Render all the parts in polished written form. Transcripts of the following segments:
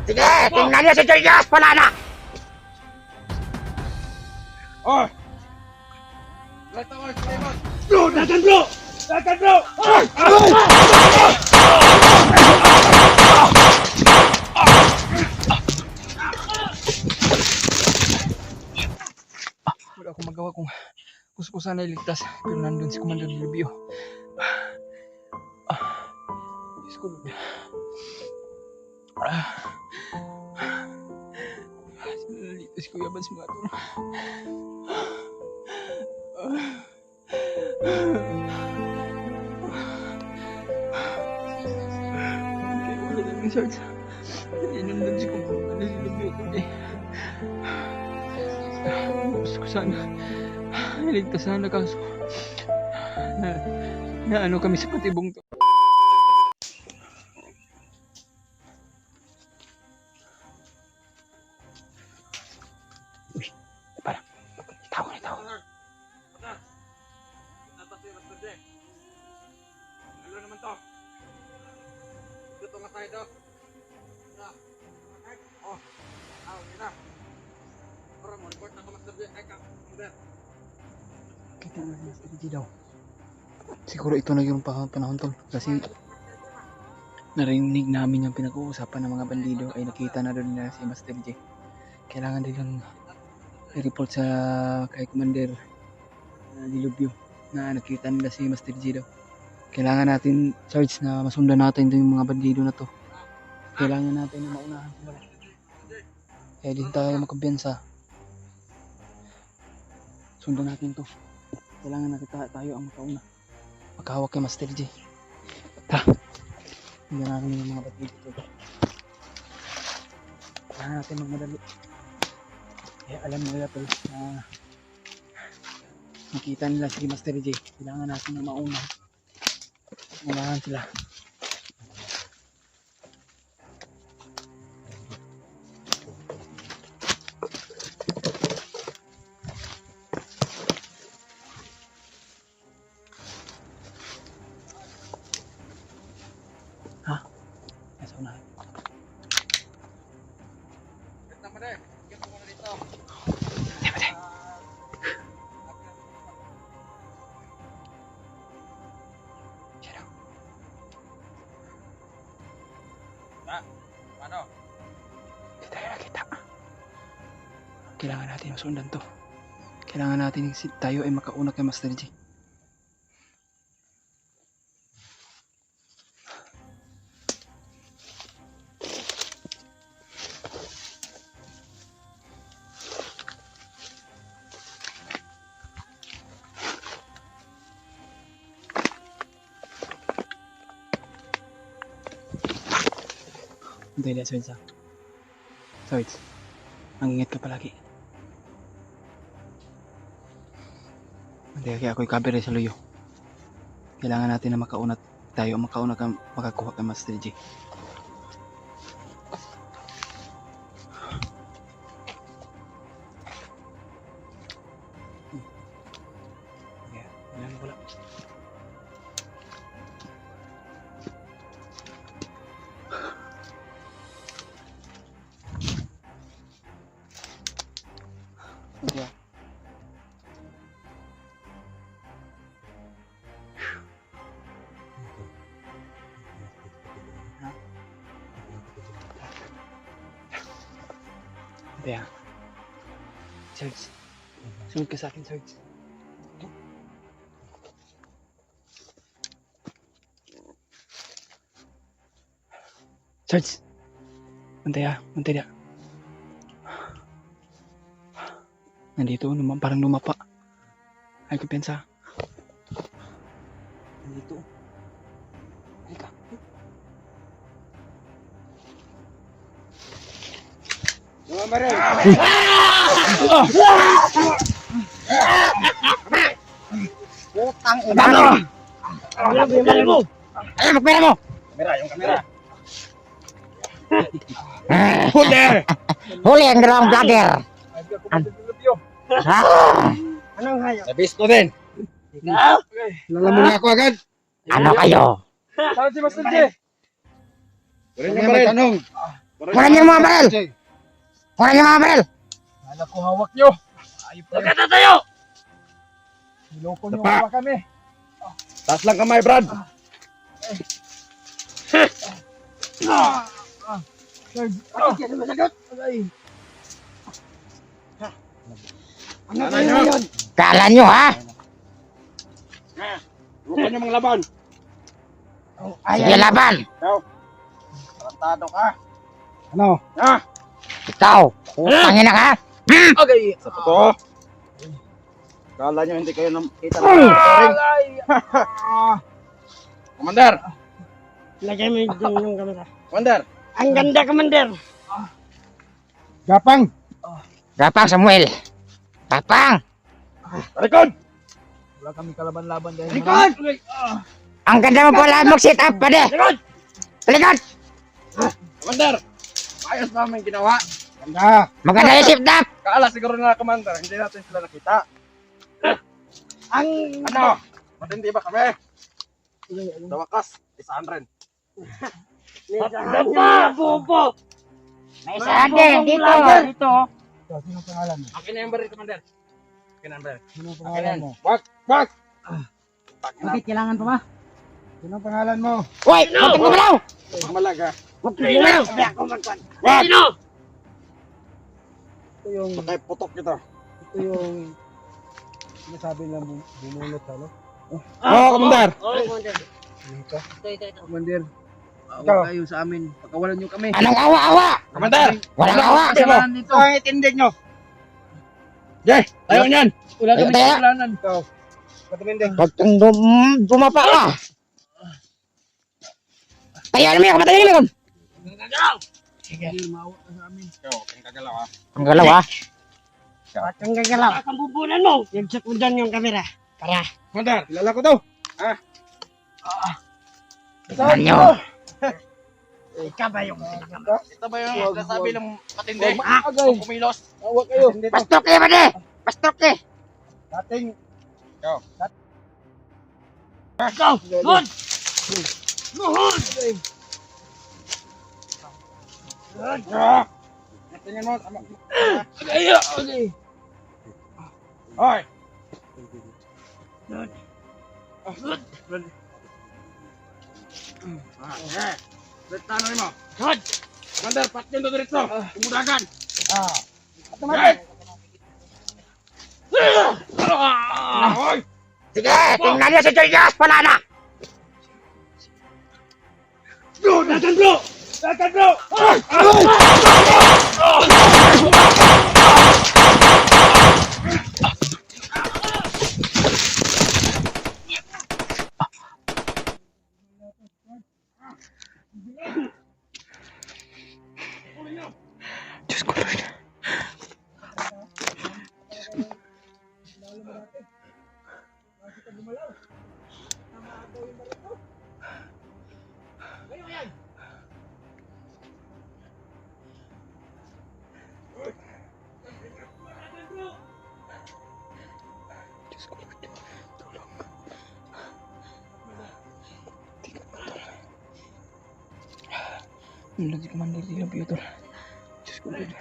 Sige, tingnan niyo si Julius, wala na! Oh! Lata ko, Sulaiman! Bro! Dagan bro! Dagan bro! Wala akong magawa kung gusto ko sana iligtas, pero nandun si Commander Lubio. Diyos ko, Lubio. Sinalito si Kuya Bans mga ito. Kaya wala namin Sarge. Inundan si Commander Lubio kundi. Gusto ko sana iligtas sana kaso na ano kami sa patibong to. Uy, parang, itaw. Ano naman to? Dito nga tayo daw. Oh, yun. Para mo, report ako Master J. Ay ka, Commander. Kita na Master G daw. Siguro ito na yung panahon tol. Kasi narinig namin yung pinag-uusapan ng mga bandido ay nakita na doon na si Master J. Kailangan nilang i-report sa kay Commander Lilubyo na nakita nila si Master G daw. Kailangan natin, Sarge, na masundan natin yung mga bandido na to. Kailangan natin na maunahan sila. Kaya din tayo magkumpiyansa. Sundan natin to. Kailangan natin tayo ang makauna. Magkahawak kay Master J. Tara. Hindi natin yung mga bandido to. Kailangan natin magmadali. Kaya alam nila to na nakita nila si Master J. Kailangan natin na mauna. Unahan sila. Ha? Nasa unahan. Ito naman eh. Ito muna dito. Patay. Siya daw. Ano? Hindi tayo nakita. Kailangan natin masundan to. Kailangan natin tayo ay makauna kay Master J. Hintay lang, Sarge. Sarge, mag-ingat ka palagi. Hintay kaya ako'y cover sa luyo. Kailangan natin na makauna tayo, makakuha kay Master J. Wala. Okay. Kaya, Sarge, sunod ka sa akin, Sarge. Sarge, mantay na. Nandito naman, parang lumapa. Ay, kumpensa. Nandito. Halika. Mga marin! Putang ina mo! Magpera mo! Ayun, magpera mo! Yung kamera! Huli! Huli ang dalawang vlogger! Anong hayo? Nabis ko din! Lala mo na ako agad! Ano kayo? Saan si Master J? Rin yung tanong. Kunin niyo yung mga baril! Kunin niyo yung mga baril! Anak ko hawak nyo. Ayop Huwag kayo. ka tatayo! Niloko nyo Tapa. pa kami. Taas lang kamay, Brad. Sarge, bakit ka naman sagot? Agay. Ano nyo? Kala nyo ha? Huwag nyo mga laban. Sige laban! Ikaw. Tarantado ka. Ano? Ha? Ikaw! Putangin na ka! Agay. Sa totoo. Kala nyo hindi kayo nakita ng Agay. Commander! Lagay mo yung kamera. Commander! Ang ganda, Commander. Gapang. Gapang Samuel! Gapang! Record! Wala kami kalaban-laban dahil Record! Ang ganda mo pala mag-sit up pade! Record! Likod! Commander! Ayos namin ginawa. Ganda. Maganda yung sit up! Kaala siguro na, Commander. Hindi natin sila nakita. Ang... Ano? Matindi ba kami? Sa wakas, isaan rin. Ganda! Bobo! May isa din dito! Dito. Sino pangalan mo? Akin na yung baril, Commander. Akin na yung baril. Sino Akin na pangalan yan. mo? Wag! Wag! Bakit kailangan pa ba? Sino pangalan mo? Uy! Huwag kang gumalaw! Malaga. Huwag kang gumalaw! Sabi ako magkwan. Wag! Sino? Ito yung, Patay putok kita. ito yung sinasabi na bumulot ano? Oo, Commander. Oo, Commander. Ito. Ito. Commander. Ikaw. Awa kayo sa amin. Pagkawalan nyo kami. Anong awa-awa? Commander! Walang Ano awa! ang sabi mo? Kasalanan dito. Ang itindig nyo. Jay, tayo niyan. Wala kami Kaya- kasalanan. Ikaw. Katuminding. Huwag kang dumapa ka! Kaya naman yung kapatid niyo! Sige. Maawa ka sa amin. Ikaw, ang kagalaw ha. Ang galaw ha? Bakit kang gagalaw? Bakit ang bubunan mo? I-check mo dyan yung kamera. Para. Commander! Kilala ko to. Tignan nyo! Ikaw ba yung... Ito ba yung nasabi ng patindi? Agay. Kung kumilos. Awa kayo. Pastok eh, pade! Pastok eh! Dating. Ikaw. Ikaw! Good! Good! Ah! Tingnan mo. Agay. Agay. Hoy! Ah, Bertano mo. Good! Commander, patyan to diretso. Umudagan. Automatic. Hoy! Sige! Tingnan nyo si Julius! Wala na! Bro, dagan bro! Dagan bro! Diyos ko Lord. Diyos ko Lord. Tulong. Tingnan mo tol. Yung lagi Commander di love you tol. Diyos ko Lord.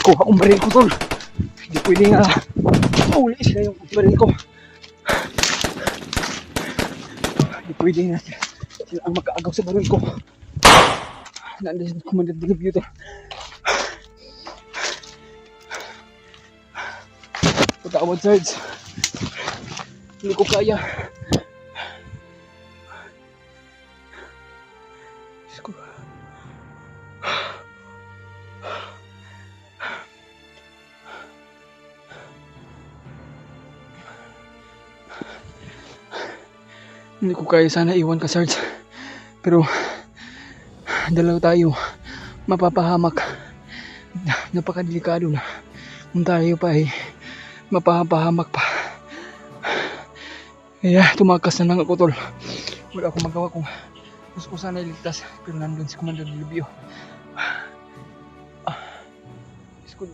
Kuha akong baril ko tol. Hindi pwede nga uli sila yung baril ko. Hindi pwede nga sila ang makaagaw sa baril ko. Nandiyan si Commander Dilibyo tol. Patawad Sarge. Hindi ko kaya. Diyos ko. Hindi ko kaya sana iwan ka Sarge. Pero dalaw tayo. Mapapahamak. Napakadelikado na. Kung tayo pa ay mapahamak pa. Kaya tumakas na lang ako, tol. Wala akong magawa kung gusto ko sana iligtas. Pero nandun si Commander Lubio. Diyos ko.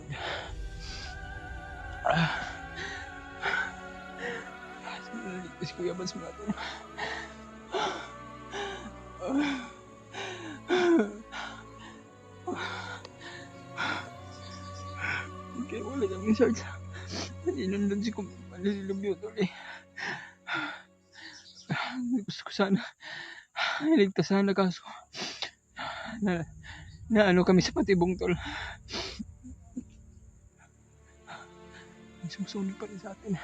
Diyos ko, yabas mo natin. Okay, wala kami search. Inundan si Commander Lubio, tol eh. Gusto ko sana iligtas sana kaso na ano kami sa patibong, tol. Sumusunod pa rin sa atin.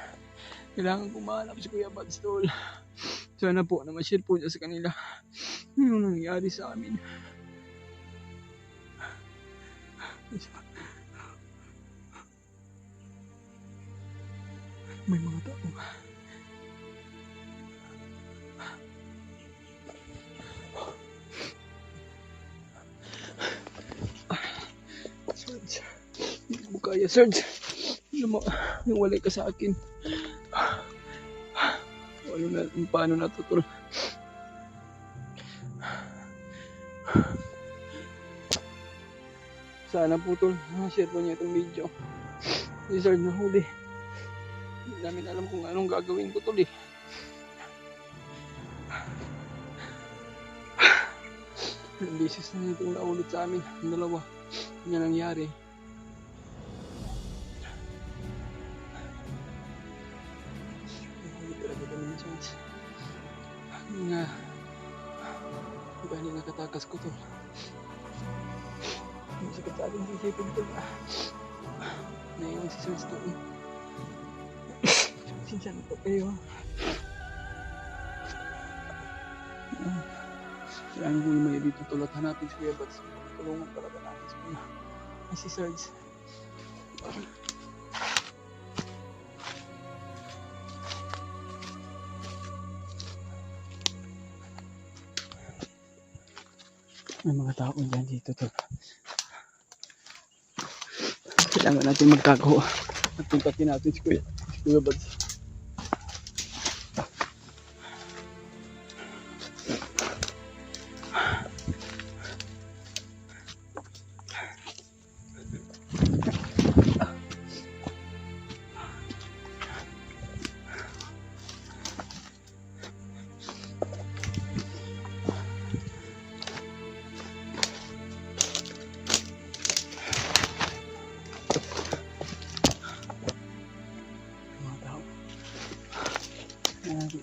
Kailangan kong mahanap si Kuya Bads, tol. Sana po na ma-share po niya sa kanila yung nangyari sa amin. May mga tao. Sarge, hindi mo kaya, Sarge. Yung walay ka sa akin. Paano na to, tol? Sana po, tol, share po niya itong video. Si Sarge nahuli. Hindi namin alam kung anong gagawin ko, tol eh. Ang beses na itong naulit sa amin. Ang dalawa. Yan nangyari. Bali nakatakas ko, tol. Hindi siya katsaling sisipin, tol. Naiwan si Sarge doon. Sinsya na po kayo. Kailangan ko lumaya dito, tol, at hanapin si Kuya Bads. Tulungan talaga natin sa mga. Ay, si Sarge. May mga tao dyan dito, tol. Kailangan natin magkagawa at puntakin natin si Kuya Bads.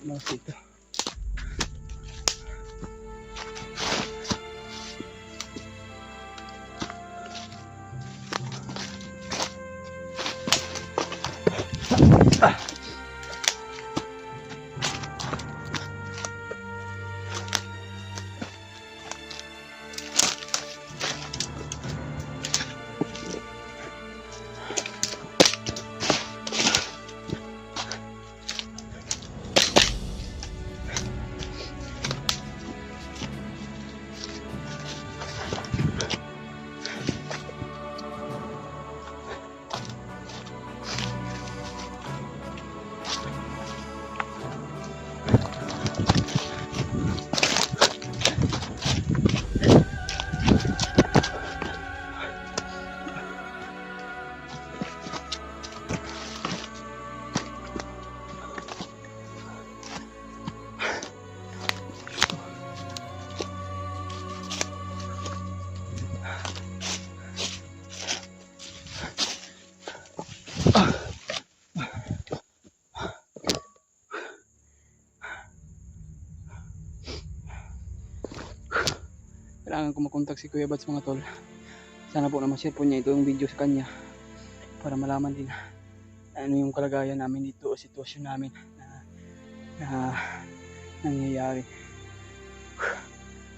Mas ito. Kailangan ko makontak si Kuya Bads, mga tol. Sana po na ma-share po niya itong video sa kanya para malaman din ano yung kalagayan namin dito o sitwasyon namin na nangyayari.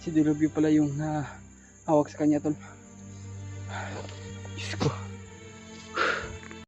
Si Dilubyo pala yung hawak sa kanya, tol. Diyos ko.